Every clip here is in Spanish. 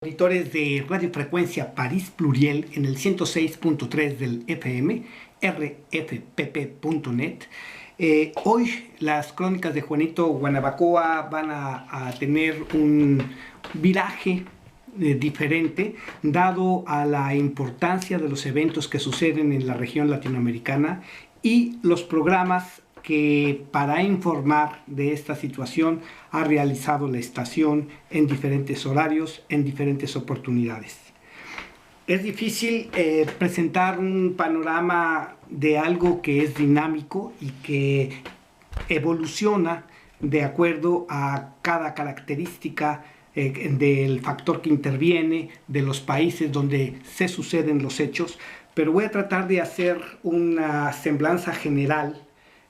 Auditores de radiofrecuencia París Pluriel en el 106.3 del FM, rfpp.net. Hoy las crónicas de Juanito Guanabacoa van a tener un viraje diferente, dado a la importancia de los eventos que suceden en la región latinoamericana y los programas que, para informar de esta situación, ha realizado la estación en diferentes horarios, en diferentes oportunidades. Es difícil presentar un panorama de algo que es dinámico y que evoluciona de acuerdo a cada característica del factor que interviene, de los países donde se suceden los hechos, pero voy a tratar de hacer una semblanza general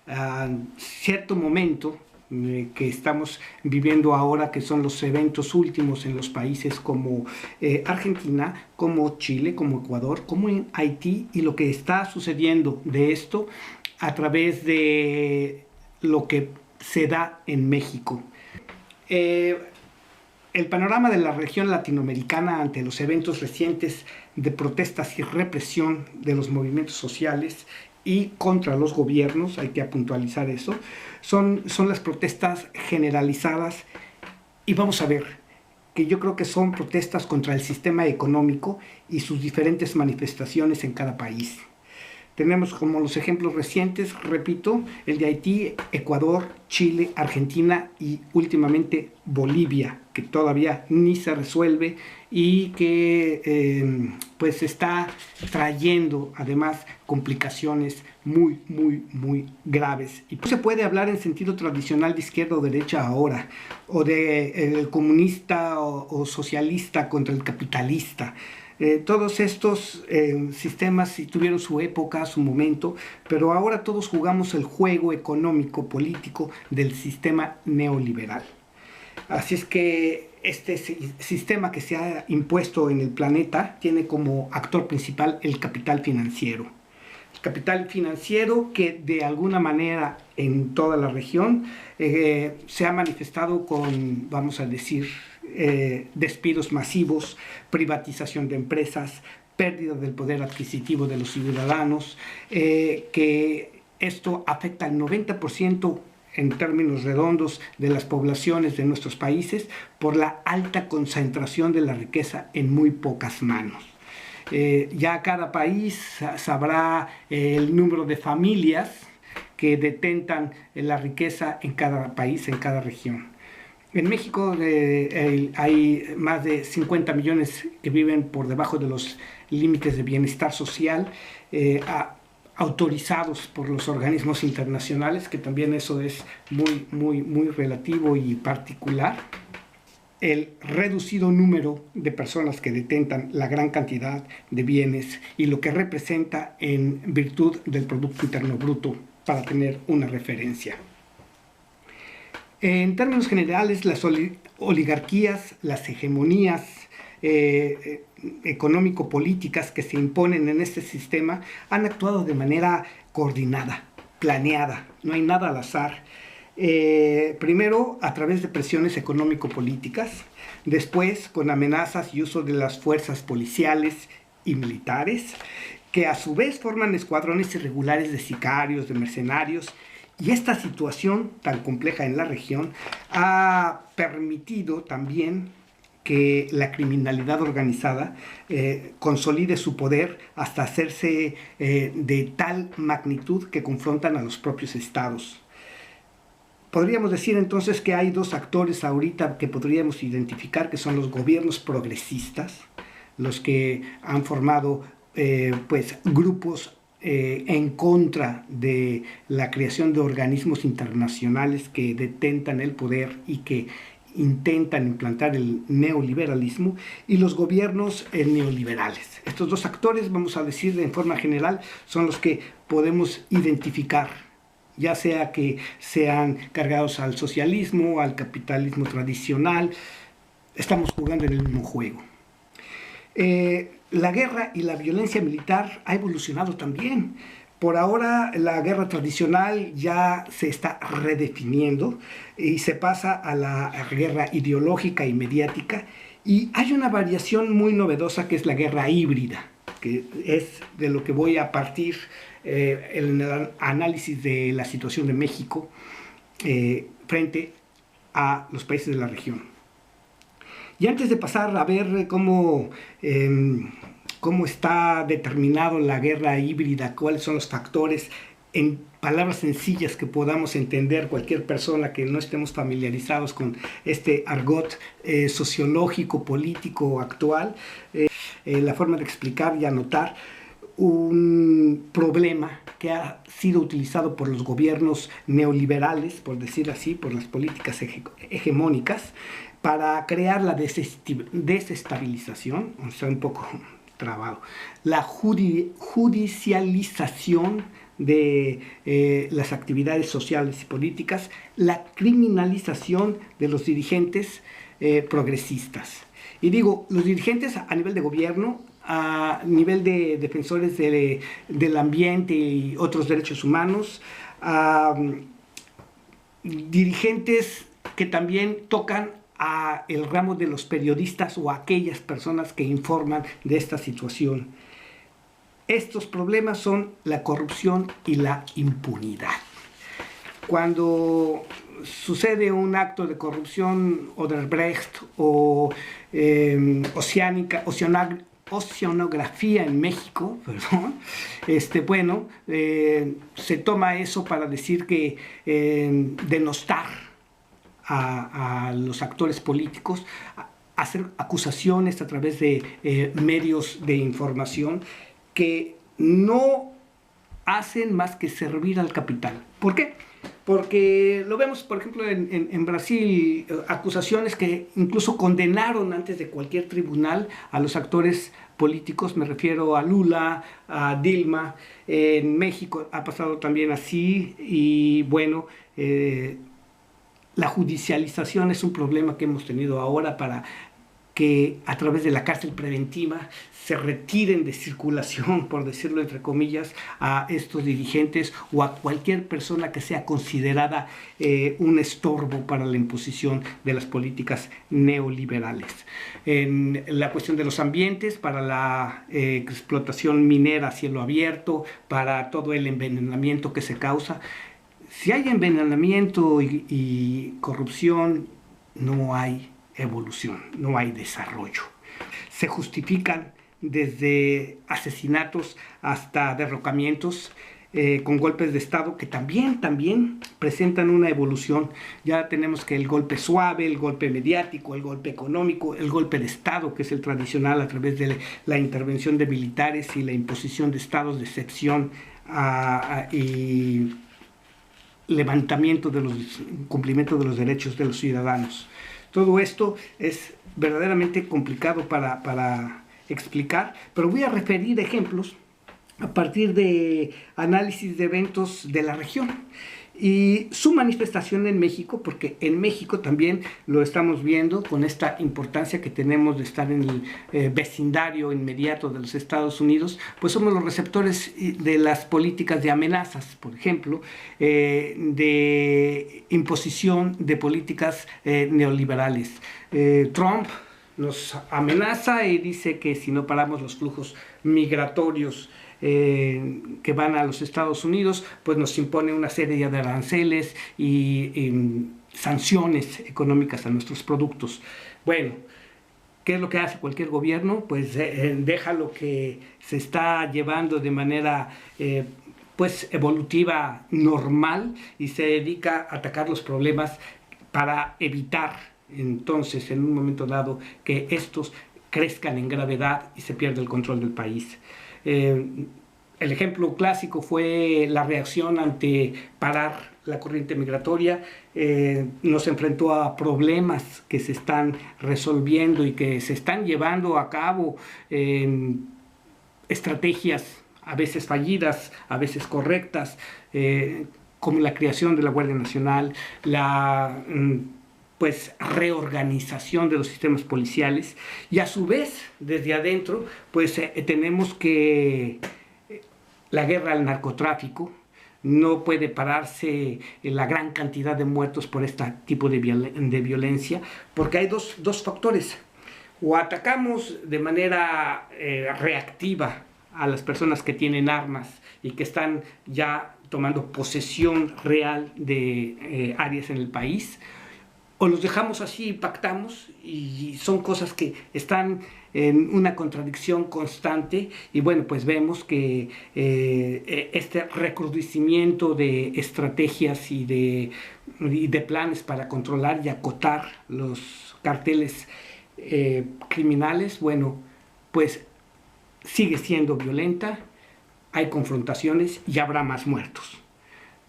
a cierto momento que estamos viviendo ahora, que son los eventos últimos en los países como Argentina, como Chile, como Ecuador, como en Haití, y lo que está sucediendo de esto a través de lo que se da en México. El panorama de la región latinoamericana ante los eventos recientes de protestas y represión de los movimientos sociales y contra los gobiernos, hay que puntualizar eso, son las protestas generalizadas, y vamos a ver que yo creo que son protestas contra el sistema económico y sus diferentes manifestaciones en cada país. Tenemos como los ejemplos recientes, repito, el de Haití, Ecuador, Chile, Argentina y últimamente Bolivia, que todavía ni se resuelve y que pues está trayendo además complicaciones muy graves. Y no se puede hablar en sentido tradicional de izquierda o derecha ahora, o de comunista o socialista contra el capitalista. Todos estos sistemas sí tuvieron su época, su momento, pero ahora todos jugamos el juego económico, político del sistema neoliberal. Así es que este sistema que se ha impuesto en el planeta tiene como actor principal el capital financiero. El capital financiero que de alguna manera en toda la región se ha manifestado con, vamos a decir, despidos masivos, privatización de empresas, pérdida del poder adquisitivo de los ciudadanos, que esto afecta al 90% en términos redondos de las poblaciones de nuestros países por la alta concentración de la riqueza en muy pocas manos. Ya cada país sabrá el número de familias que detentan la riqueza en cada país, en cada región. En México hay más de 50 millones que viven por debajo de los límites de bienestar social, autorizados por los organismos internacionales, que también eso es muy relativo y particular. El reducido número de personas que detentan la gran cantidad de bienes y lo que representa en virtud del Producto Interno Bruto, para tener una referencia. En términos generales, las oligarquías, las hegemonías económico-políticas que se imponen en este sistema han actuado de manera coordinada, planeada, no hay nada al azar. Primero a través de presiones económico-políticas, después con amenazas y uso de las fuerzas policiales y militares, que a su vez forman escuadrones irregulares de sicarios, de mercenarios. Y esta situación tan compleja en la región ha permitido también que la criminalidad organizada consolide su poder hasta hacerse de tal magnitud que confrontan a los propios estados. Podríamos decir entonces que hay dos actores ahorita que podríamos identificar, que son los gobiernos progresistas, los que han formado pues grupos en contra de la creación de organismos internacionales que detentan el poder y que intentan implantar el neoliberalismo, y los gobiernos neoliberales. Estos dos actores, vamos a decir en forma general, son los que podemos identificar, ya sea que sean cargados al socialismo, al capitalismo tradicional. Estamos jugando en el mismo juego. La guerra y la violencia militar ha evolucionado también. Por ahora la guerra tradicional ya se está redefiniendo y se pasa a la guerra ideológica y mediática, Y hay una variación muy novedosa que es la guerra híbrida, que es de lo que voy a partir en el análisis de la situación de México frente a los países de la región. Y antes de pasar a ver cómo está determinado la guerra híbrida, cuáles son los factores, en palabras sencillas que podamos entender cualquier persona que no estemos familiarizados con este argot sociológico, político actual, la forma de explicar y anotar un problema que ha sido utilizado por los gobiernos neoliberales, por decir así, por las políticas hegemónicas, para crear la desestabilización, o sea, un poco trabado, la judicialización de las actividades sociales y políticas, la criminalización de los dirigentes progresistas. Y digo, los dirigentes a nivel de gobierno, a nivel de defensores del ambiente y otros derechos humanos, dirigentes que también tocan a el ramo de los periodistas o a aquellas personas que informan de esta situación. Estos problemas son la corrupción y la impunidad. Cuando sucede un acto de corrupción, Odebrecht o oceanografía en México, perdón, se toma eso para decir que denostar a los actores políticos, hacer acusaciones a través de medios de información que no hacen más que servir al capital. ¿Por qué? Porque lo vemos, por ejemplo, en Brasil, acusaciones que incluso condenaron antes de cualquier tribunal a los actores políticos, me refiero a Lula, a Dilma. En México ha pasado también así, y bueno, la judicialización es un problema que hemos tenido ahora para que a través de la cárcel preventiva se retiren de circulación, por decirlo entre comillas, a estos dirigentes o a cualquier persona que sea considerada un estorbo para la imposición de las políticas neoliberales. En la cuestión de los ambientes, para la explotación minera a cielo abierto, para todo el envenenamiento que se causa. Si hay envenenamiento y corrupción, no hay evolución, no hay desarrollo. Se justifican desde asesinatos hasta derrocamientos con golpes de Estado que también presentan una evolución. Ya tenemos que el golpe suave, el golpe mediático, el golpe económico, el golpe de Estado, que es el tradicional a través de la intervención de militares y la imposición de estados de excepción y levantamiento de los cumplimiento de los derechos de los ciudadanos. Todo esto es verdaderamente complicado para explicar, pero voy a referir ejemplos a partir de análisis de eventos de la región y su manifestación en México, porque en México también lo estamos viendo con esta importancia que tenemos de estar en el vecindario inmediato de los Estados Unidos, pues somos los receptores de las políticas de amenazas, por ejemplo, de imposición de políticas neoliberales. Trump nos amenaza y dice que si no paramos los flujos migratorios que van a los Estados Unidos, pues nos impone una serie de aranceles y sanciones económicas a nuestros productos. Bueno, ¿qué es lo que hace cualquier gobierno? Pues deja lo que se está llevando de manera pues evolutiva normal y se dedica a atacar los problemas para evitar entonces en un momento dado que estos crezcan en gravedad y se pierda el control del país. El ejemplo clásico fue la reacción ante parar la corriente migratoria. Nos enfrentó a problemas que se están resolviendo y que se están llevando a cabo estrategias a veces fallidas, a veces correctas, como la creación de la Guardia Nacional, la pues reorganización de los sistemas policiales, y a su vez desde adentro pues tenemos que la guerra al narcotráfico. No puede pararse la gran cantidad de muertos por este tipo de violencia, porque hay dos factores. o atacamos de manera reactiva a las personas que tienen armas y que están ya tomando posesión real de áreas en el país, o los dejamos así y pactamos, y son cosas que están en una contradicción constante. Y bueno, pues vemos que este recrudecimiento de estrategias y de planes para controlar y acotar los carteles criminales, bueno, pues sigue siendo violenta, hay confrontaciones y habrá más muertos.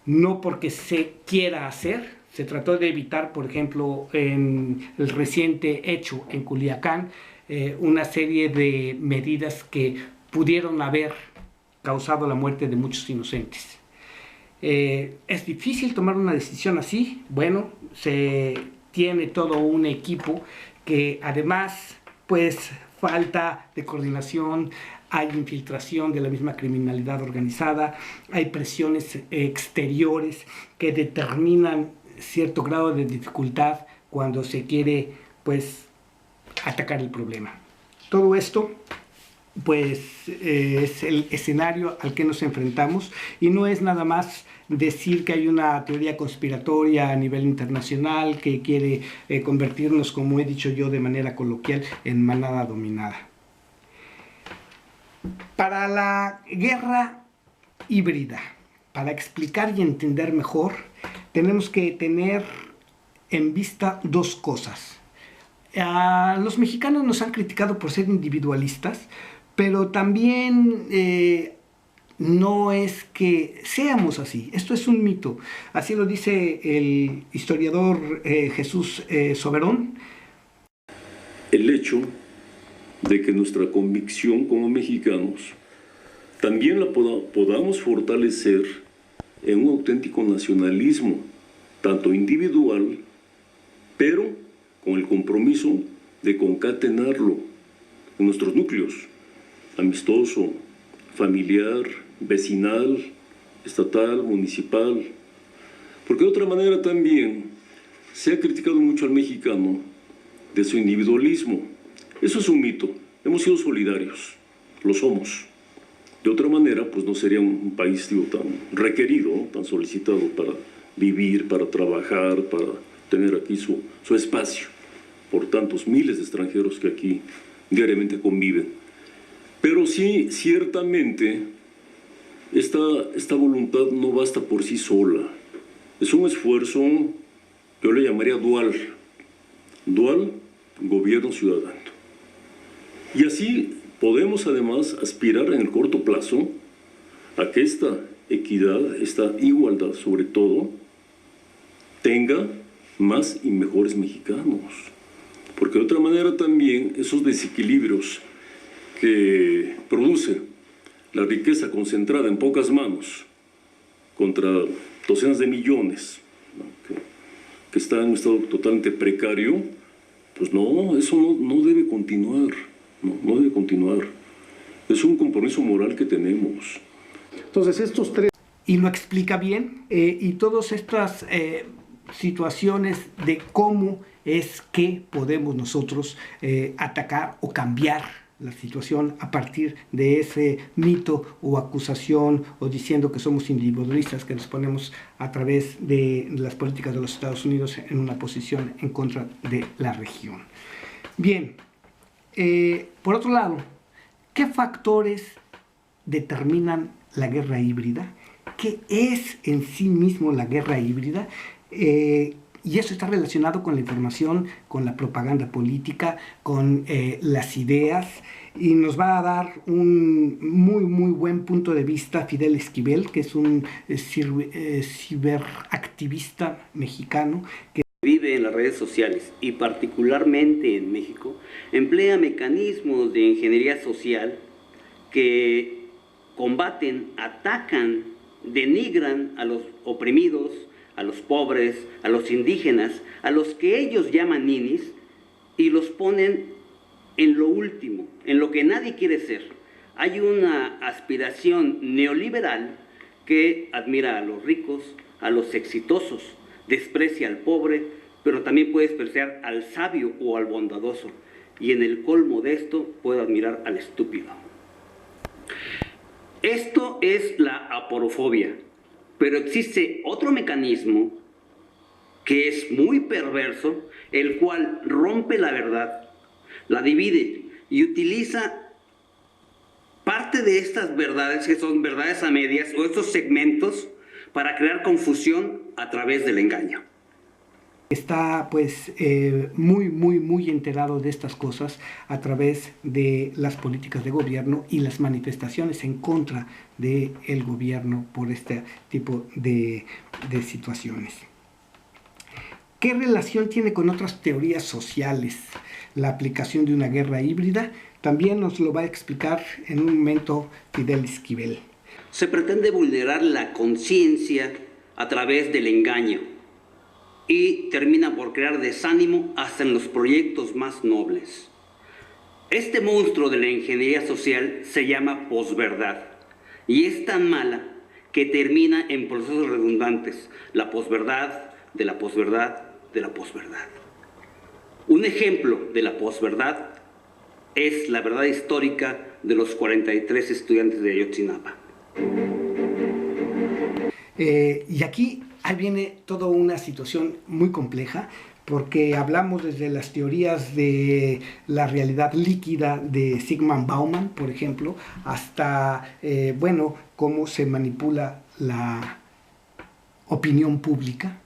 No porque se quiera hacer, se trató de evitar, por ejemplo, en el reciente hecho en Culiacán, una serie de medidas que pudieron haber causado la muerte de muchos inocentes. Es difícil tomar una decisión así. Bueno, se tiene todo un equipo que además, pues, falta de coordinación, hay infiltración de la misma criminalidad organizada, hay presiones exteriores que determinan cierto grado de dificultad cuando se quiere, pues, atacar el problema. Todo esto, pues, es el escenario al que nos enfrentamos, y no es nada más decir que hay una teoría conspiratoria a nivel internacional que quiere convertirnos, como he dicho yo de manera coloquial, en manada dominada. Para la guerra híbrida, para explicar y entender mejor, tenemos que tener en vista dos cosas. Los mexicanos nos han criticado por ser individualistas, pero también no es que seamos así. Esto es un mito. Así lo dice el historiador Jesús Soberón. El hecho de que nuestra convicción como mexicanos también la podamos fortalecer en un auténtico nacionalismo, tanto individual, pero con el compromiso de concatenarlo en nuestros núcleos, amistoso, familiar, vecinal, estatal, municipal. Porque de otra manera también se ha criticado mucho al mexicano de su individualismo. Eso es un mito. Hemos sido solidarios, lo somos. De otra manera, pues no sería un país tan requerido, ¿no?, tan solicitado para vivir, para trabajar, para tener aquí su espacio, por tantos miles de extranjeros que aquí diariamente conviven. Pero sí, ciertamente, esta voluntad no basta por sí sola. Es un esfuerzo, yo le llamaría dual, gobierno ciudadano. Y así podemos además aspirar en el corto plazo a que esta equidad, esta igualdad sobre todo, tenga más y mejores mexicanos. Porque de otra manera también esos desequilibrios que produce la riqueza concentrada en pocas manos contra docenas de millones, ¿no?, que están en un estado totalmente precario, pues no, eso no debe continuar. No debe continuar. Es un compromiso moral que tenemos. Entonces estos tres... Y lo explica bien, y todas estas situaciones de cómo es que podemos nosotros atacar o cambiar la situación a partir de ese mito o acusación, o diciendo que somos individualistas, que nos ponemos a través de las políticas de los Estados Unidos en una posición en contra de la región. Bien. Por otro lado, ¿qué factores determinan la guerra híbrida? ¿Qué es en sí mismo la guerra híbrida? Y eso está relacionado con la información, con la propaganda política, con las ideas, y nos va a dar un muy buen punto de vista Fidel Esquivel, que es un ciberactivista mexicano que vive en las redes sociales y particularmente en México, emplea mecanismos de ingeniería social que combaten, atacan, denigran a los oprimidos, a los pobres, a los indígenas, a los que ellos llaman ninis, y los ponen en lo último, en lo que nadie quiere ser. Hay una aspiración neoliberal que admira a los ricos, a los exitosos, desprecia al pobre, pero también puede despreciar al sabio o al bondadoso. y en el colmo de esto puedo admirar al estúpido. Esto es la aporofobia, pero existe otro mecanismo que es muy perverso, el cual rompe la verdad, la divide y utiliza parte de estas verdades, que son verdades a medias, o estos segmentos, para crear confusión a través del engaño. Está pues muy enterado de estas cosas a través de las políticas de gobierno y las manifestaciones en contra del gobierno por este tipo de situaciones. ¿Qué relación tiene con otras teorías sociales la aplicación de una guerra híbrida? También nos lo va a explicar en un momento Fidel Esquivel. Se pretende vulnerar la conciencia a través del engaño y termina por crear desánimo hasta en los proyectos más nobles. Este monstruo de la ingeniería social se llama posverdad y es tan mala que termina en procesos redundantes, la posverdad, de la posverdad, de la posverdad. Un ejemplo de la posverdad es la verdad histórica de los 43 estudiantes de Ayotzinapa. Y aquí ahí viene toda una situación muy compleja, porque hablamos desde las teorías de la realidad líquida de Zygmunt Bauman, por ejemplo, hasta, bueno, cómo se manipula la opinión pública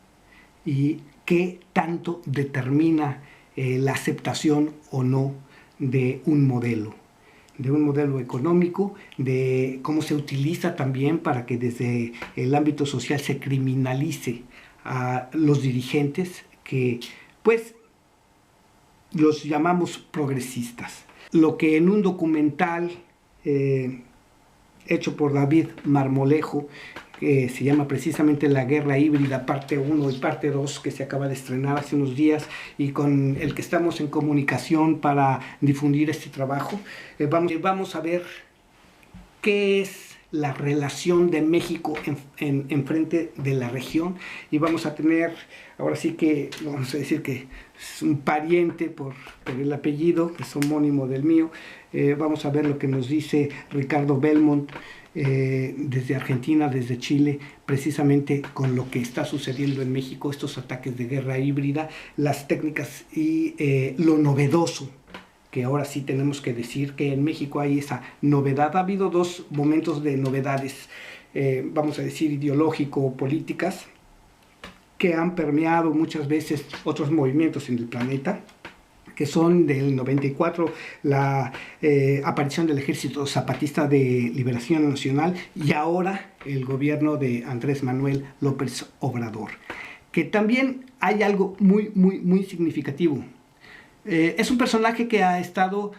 y qué tanto determina la aceptación o no de un modelo económico, de cómo se utiliza también para que desde el ámbito social se criminalice a los dirigentes que, pues, los llamamos progresistas. Lo que en un documental hecho por David Marmolejo, que se llama precisamente La Guerra Híbrida, parte 1 y parte 2, que se acaba de estrenar hace unos días y con el que estamos en comunicación para difundir este trabajo, vamos a ver qué es la relación de México en frente de la región, y vamos a tener, ahora sí que vamos a decir que es un pariente por el apellido, que es homónimo del mío. Vamos a ver lo que nos dice Ricardo Belmont desde Argentina, desde Chile, precisamente con lo que está sucediendo en México, estos ataques de guerra híbrida, las técnicas y lo novedoso, que ahora sí tenemos que decir que en México hay esa novedad. Ha habido dos momentos de novedades, vamos a decir, ideológico-políticas, que han permeado muchas veces otros movimientos en el planeta, que son del 94, la aparición del Ejército Zapatista de Liberación Nacional y ahora el gobierno de Andrés Manuel López Obrador, que también hay algo muy significativo. Es un personaje que ha estado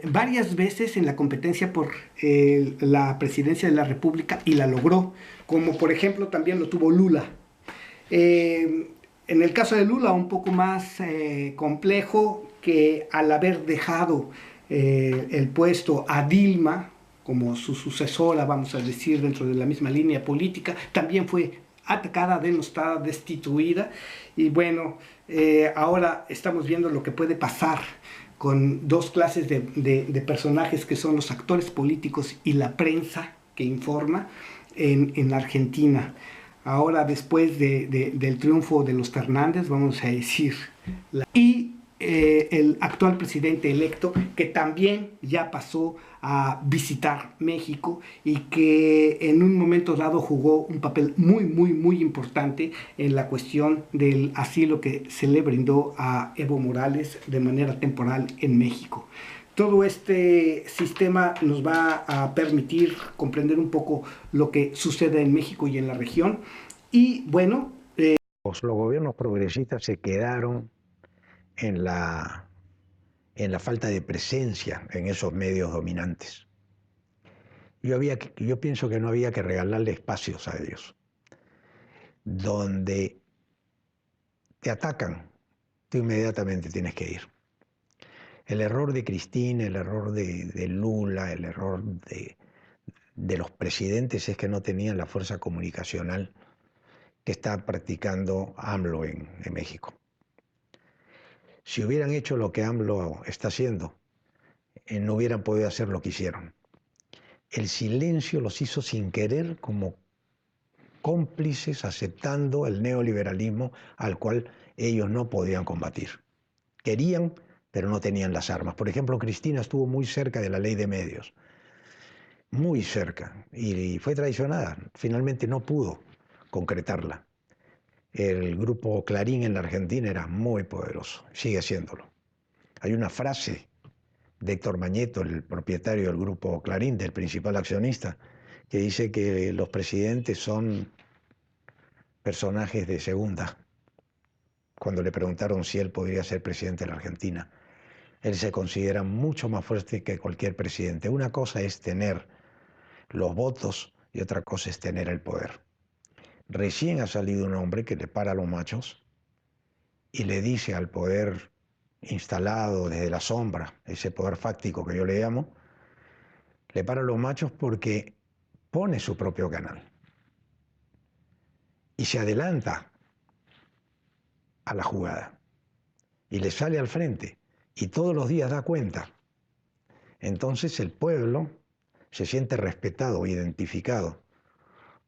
varias veces en la competencia por la presidencia de la República y la logró, como por ejemplo también lo tuvo Lula. En el caso de Lula, un poco más complejo, que al haber dejado el puesto a Dilma como su sucesora, vamos a decir, dentro de la misma línea política, también fue atacada, denostada, destituida. Y bueno, ahora estamos viendo lo que puede pasar con dos clases de personajes, que son los actores políticos y la prensa que informa en Argentina. Ahora, después del triunfo de los Fernández, vamos a decir, y el actual presidente electo, que también ya pasó a visitar México y que en un momento dado jugó un papel muy importante en la cuestión del asilo que se le brindó a Evo Morales de manera temporal en México. Todo este sistema nos va a permitir comprender un poco lo que sucede en México y en la región. Y bueno, los gobiernos progresistas se quedaron en la falta de presencia en esos medios dominantes. Yo pienso que no había que regalarle espacios a ellos. Donde te atacan, tú inmediatamente tienes que ir. El error de Cristina, el error de Lula, el error de los presidentes es que no tenían la fuerza comunicacional que está practicando AMLO en México. Si hubieran hecho lo que AMLO está haciendo, no hubieran podido hacer lo que hicieron. El silencio los hizo sin querer como cómplices aceptando el neoliberalismo al cual ellos no podían combatir. Querían, pero no tenían las armas. Por ejemplo, Cristina estuvo muy cerca de la ley de medios, muy cerca, y fue traicionada. Finalmente no pudo concretarla. El grupo Clarín en la Argentina era muy poderoso, sigue siéndolo. Hay una frase de Héctor Mañeto, el propietario del grupo Clarín, del principal accionista, que dice que los presidentes son personajes de segunda. Cuando le preguntaron si él podría ser presidente de la Argentina, él se considera mucho más fuerte que cualquier presidente. Una cosa es tener los votos y otra cosa es tener el poder. Recién ha salido un hombre que le para a los machos y le dice al poder instalado desde la sombra, ese poder fáctico que yo le llamo, le para a los machos porque pone su propio canal y se adelanta a la jugada y le sale al frente y todos los días da cuenta. Entonces el pueblo se siente respetado, identificado,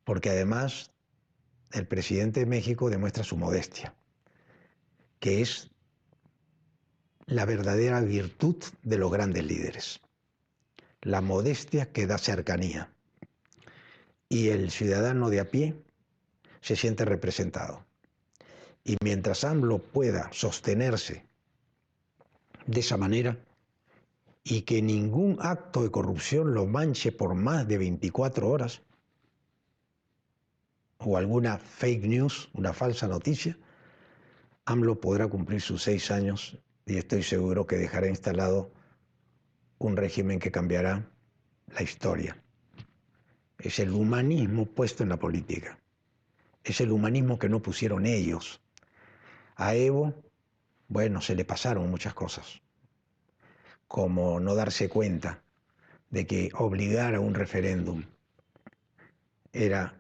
porque además el presidente de México demuestra su modestia, que es la verdadera virtud de los grandes líderes. La modestia que da cercanía. Y el ciudadano de a pie se siente representado. Y mientras AMLO pueda sostenerse de esa manera y que ningún acto de corrupción lo manche por más de 24 horas, o alguna fake news, una falsa noticia, AMLO podrá cumplir sus 6 años y estoy seguro que dejará instalado un régimen que cambiará la historia. Es el humanismo puesto en la política. Es el humanismo que no pusieron ellos. A Evo, bueno, se le pasaron muchas cosas, como no darse cuenta de que obligar a un referéndum era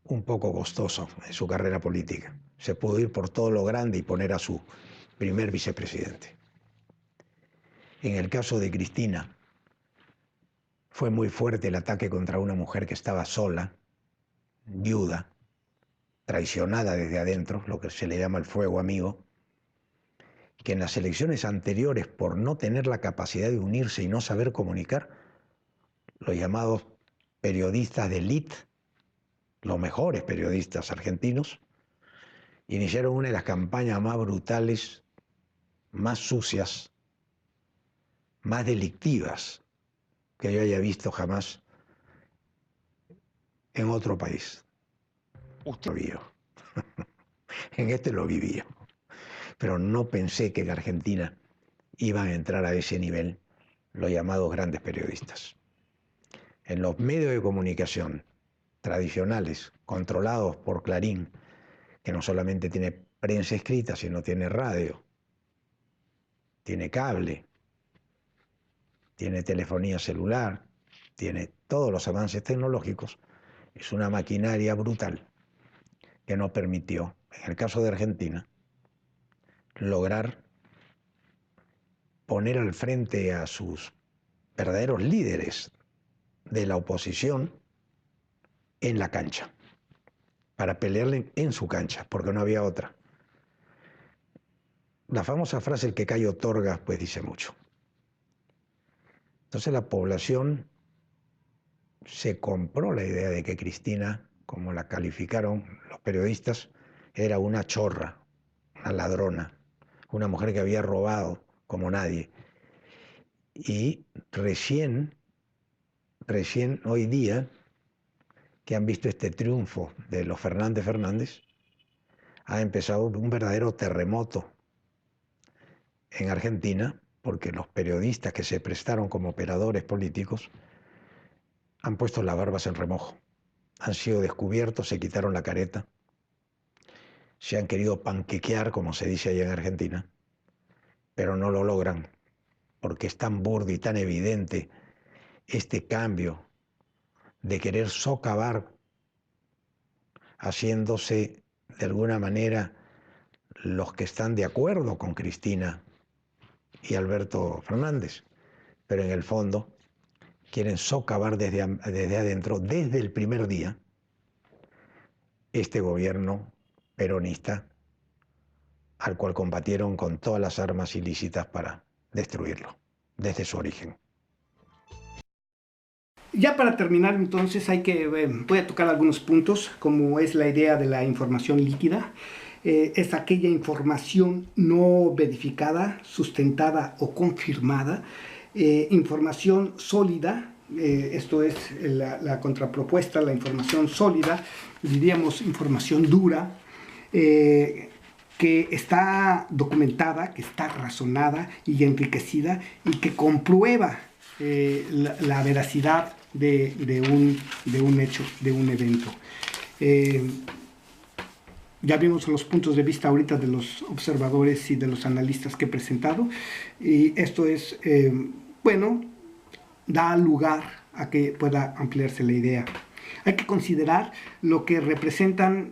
un poco costoso en su carrera política. Se pudo ir por todo lo grande y poner a su primer vicepresidente. En el caso de Cristina, fue muy fuerte el ataque contra una mujer que estaba sola, viuda, traicionada desde adentro, lo que se le llama el fuego amigo, que en las elecciones anteriores, por no tener la capacidad de unirse y no saber comunicar, los llamados periodistas de élite, los mejores periodistas argentinos, iniciaron una de las campañas más brutales, más sucias, más delictivas que yo haya visto jamás en otro país. Usted lo vio. En este lo vivía. Pero no pensé que en Argentina iban a entrar a ese nivel los llamados grandes periodistas. En los medios de comunicación tradicionales, controlados por Clarín, que no solamente tiene prensa escrita, sino tiene radio, tiene cable, tiene telefonía celular, tiene todos los avances tecnológicos, es una maquinaria brutal que no permitió, en el caso de Argentina, lograr poner al frente a sus verdaderos líderes de la oposición en la cancha, para pelearle en su cancha, porque no había otra. La famosa frase, el que cae otorga, pues dice mucho. Entonces la población se compró la idea de que Cristina, como la calificaron los periodistas, era una chorra, una ladrona, una mujer que había robado como nadie. Y recién hoy día, que han visto este triunfo de los Fernández, ha empezado un verdadero terremoto en Argentina, porque los periodistas que se prestaron como operadores políticos han puesto las barbas en remojo, han sido descubiertos, se quitaron la careta, se han querido panquequear, como se dice allá en Argentina, pero no lo logran, porque es tan burdo y tan evidente este cambio de querer socavar, haciéndose de alguna manera los que están de acuerdo con Cristina y Alberto Fernández, pero en el fondo quieren socavar desde adentro, desde el primer día, este gobierno peronista al cual combatieron con todas las armas ilícitas para destruirlo, desde su origen. Ya para terminar, entonces, voy a tocar algunos puntos, como es la idea de la información líquida. Es aquella información no verificada, sustentada o confirmada, información sólida, esto es la contrapropuesta, la información sólida, diríamos información dura, que está documentada, que está razonada y enriquecida y que comprueba la veracidad de un hecho, de un evento. Ya vimos los puntos de vista ahorita de los observadores y de los analistas que he presentado, y esto es, da lugar a que pueda ampliarse la idea. Hay que considerar lo que representan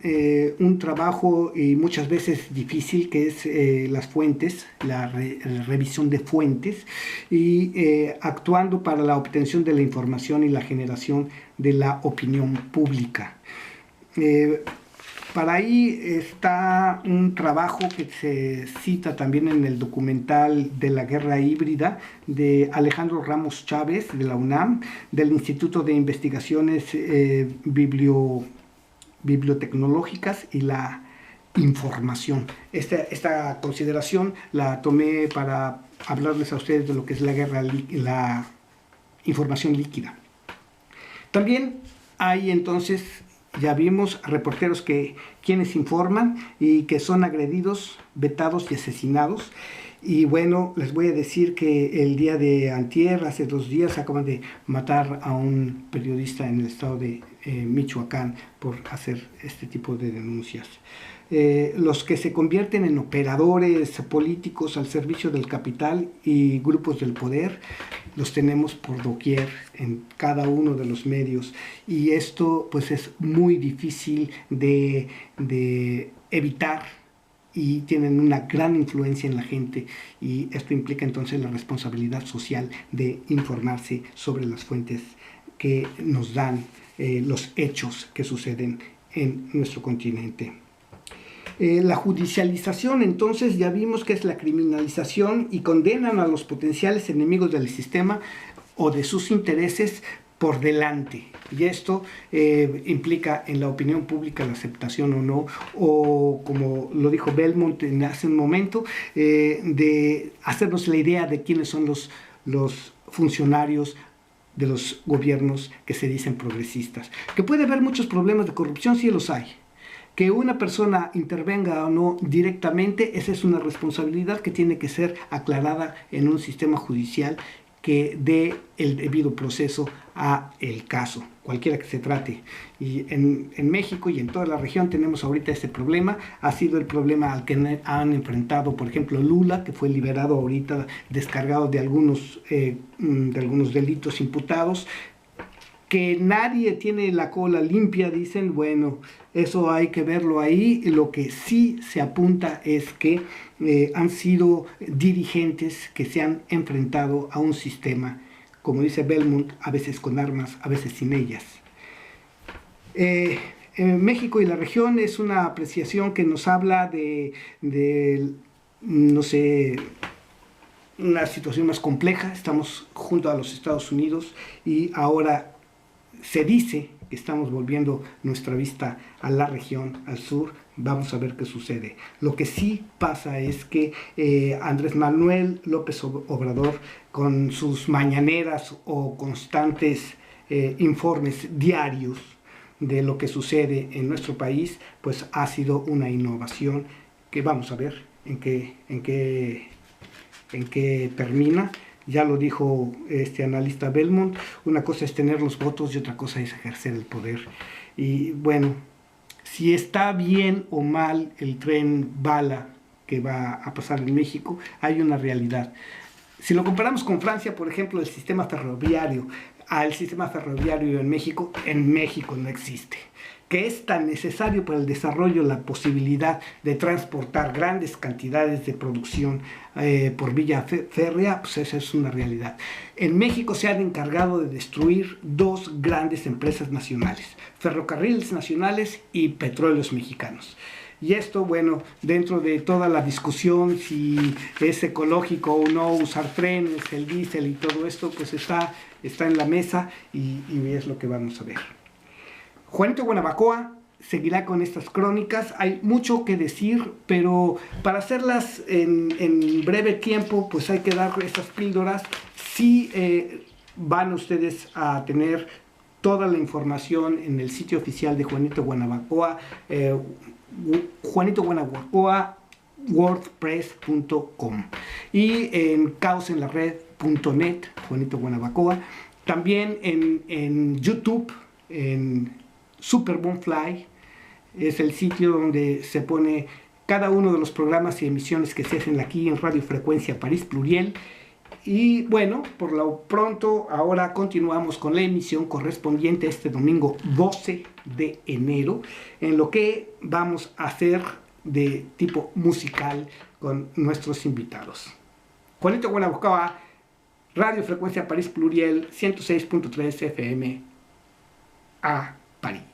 un trabajo y muchas veces difícil, que es las fuentes, la revisión de fuentes, y actuando para la obtención de la información y la generación de la opinión pública. Para ahí está un trabajo que se cita también en el documental de la guerra híbrida de Alejandro Ramos Chávez, de la UNAM, del Instituto de Investigaciones Bibliotecnológicas y la Información. Esta consideración la tomé para hablarles a ustedes de lo que es la información líquida. También hay entonces, ya vimos, reporteros quienes informan y que son agredidos, vetados y asesinados. Y bueno, les voy a decir que el día de antier, hace 2 días, acaban de matar a un periodista en el estado de Michoacán por hacer este tipo de denuncias. Los que se convierten en operadores políticos al servicio del capital y grupos del poder, los tenemos por doquier en cada uno de los medios, y esto pues es muy difícil de evitar, y tienen una gran influencia en la gente, y esto implica entonces la responsabilidad social de informarse sobre las fuentes que nos dan los hechos que suceden en nuestro continente. La judicialización, entonces, ya vimos que es la criminalización y condenan a los potenciales enemigos del sistema o de sus intereses por delante, y esto implica en la opinión pública la aceptación o no, o como lo dijo Belmont hace un momento, de hacernos la idea de quiénes son los funcionarios de los gobiernos que se dicen progresistas. Que puede haber muchos problemas de corrupción, sí los hay. Que una persona intervenga o no directamente, esa es una responsabilidad que tiene que ser aclarada en un sistema judicial que dé el debido proceso a el caso, cualquiera que se trate. Y en México y en toda la región tenemos ahorita ese problema. Ha sido el problema al que han enfrentado, por ejemplo, Lula, que fue liberado ahorita, descargado de algunos delitos imputados, que nadie tiene la cola limpia, dicen. Bueno, eso hay que verlo ahí. Lo que sí se apunta es que han sido dirigentes que se han enfrentado a un sistema, como dice Belmont, a veces con armas, a veces sin ellas. En México y la región es una apreciación que nos habla de no sé, una situación más compleja. Estamos junto a los Estados Unidos y ahora se dice que estamos volviendo nuestra vista a la región, al sur. Vamos a ver qué sucede. Lo que sí pasa es que Andrés Manuel López Obrador, con sus mañaneras o constantes informes diarios de lo que sucede en nuestro país, pues ha sido una innovación que vamos a ver en qué termina. Ya lo dijo este analista Belmont, una cosa es tener los votos y otra cosa es ejercer el poder. Y bueno, si está bien o mal el tren bala que va a pasar en México, hay una realidad. Si lo comparamos con Francia, por ejemplo, el sistema ferroviario en México no existe. que es tan necesario para el desarrollo la posibilidad de transportar grandes cantidades de producción por vía férrea, pues esa es una realidad. En México se han encargado de destruir dos grandes empresas nacionales, Ferrocarriles Nacionales y Petróleos Mexicanos. Y esto, bueno, dentro de toda la discusión si es ecológico o no usar trenes, el diésel y todo esto, pues está en la mesa y es lo que vamos a ver. Juanito Guanabacoa seguirá con estas crónicas. Hay mucho que decir, pero para hacerlas en breve tiempo, pues hay que dar estas píldoras. Sí van ustedes a tener toda la información en el sitio oficial de Juanito Guanabacoa, Juanito Guanabacoa, wordpress.com, y en caosenlared.net, Juanito Guanabacoa. También en YouTube, en Super Bonfly, es el sitio donde se pone cada uno de los programas y emisiones que se hacen aquí en Radio Frecuencia París Pluriel. Y bueno, por lo pronto, ahora continuamos con la emisión correspondiente a este domingo 12 de enero, en lo que vamos a hacer de tipo musical con nuestros invitados. Juanito Guanabacoa, Radio Frecuencia París Pluriel, 106.3 FM, a París.